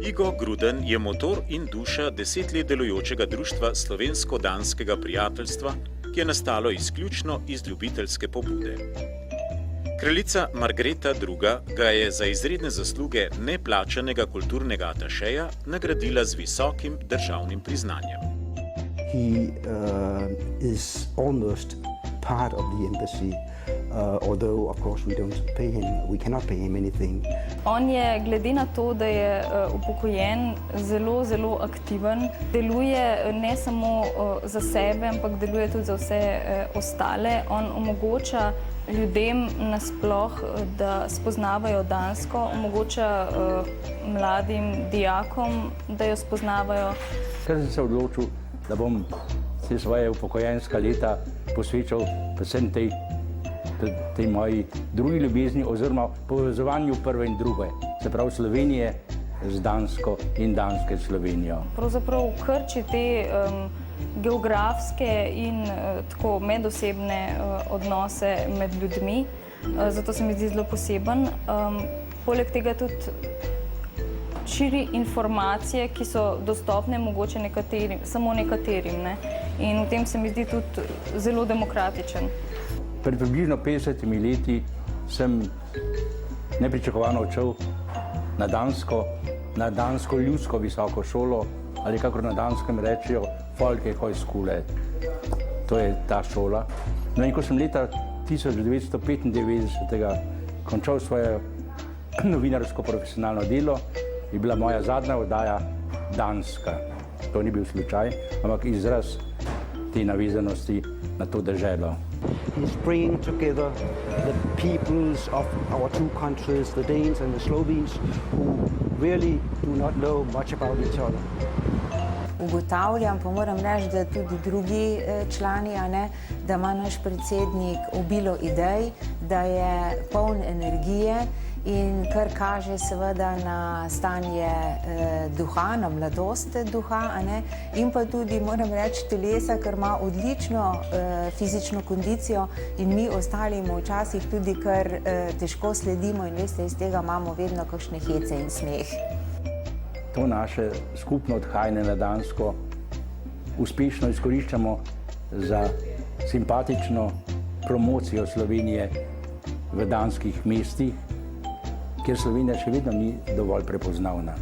Igo Gruden je motor in duša 10 let delujočega društva Slovensko-danskega prijateljstva, ki je nastalo izključno iz ljubiteljske pobude. Kraljica Margreta II. Ga je za izredne zasluge neplačanega kulturnega atašeja nagradila z visokim državnim priznanjem. He is almost part of the embassy, although of course we cannot pay him anything. On je, glede na to, da je upokojen, zelo aktiven. Deluje ne samo za sebe, ampak deluje tudi za vse ostale. On omogoča ljudem nasploh, da spoznavajo Dansko, omogoča mladim dijakom, da jo spoznavajo. Ker sem se odločil, da bom vse svoje upokojenska leta posvečal predvsem tej moji drugi ljubezni oziroma povezovanju prve in druge, se pravi Slovenije z Dansko in Danske s Slovenijo. Pravzaprav krči te geografske in tako medosebne odnose med ljudmi, zato se mi zdi zelo poseben. Poleg tega tudi širi informacije, ki so dostopne mogoče samo nekaterim, ne? In v tem se mi zdi tudi zelo demokratičen. Pred približno 50 leti sem nepričakovano odšel na dansko ljudsko visoko šolo, ali kakor na Danskem rečejo Folkehøjskole. To je ta šola. No in ko sem leta 1995 končal svoje novinarsko profesionalno delo, je bila moja zadnja oddaja Danska. To ni bil slučaj, ampak izraz te navezanosti na to deželo. He's bringing together the peoples of our two countries, the Danes and the Slovenes, who really do not know much about each other. Ugotavljam, pa moram reči, da tudi drugi člani, da ima naš predsednik obilo idej, da je poln energije in kar kaže seveda na stanje duha, na mladost duha, in pa tudi, moram reči, telesa, ker ima odlično fizično kondicijo in mi ostali mu včasih tudi kar težko sledimo in veste, iz tega imamo vedno kakšne hece in smeh. To naše skupno odhajanje na Dansko uspešno izkoriščamo za simpatično promocijo Slovenije v danskih mestih, kjer Slovenija še vedno ni dovolj prepoznavna.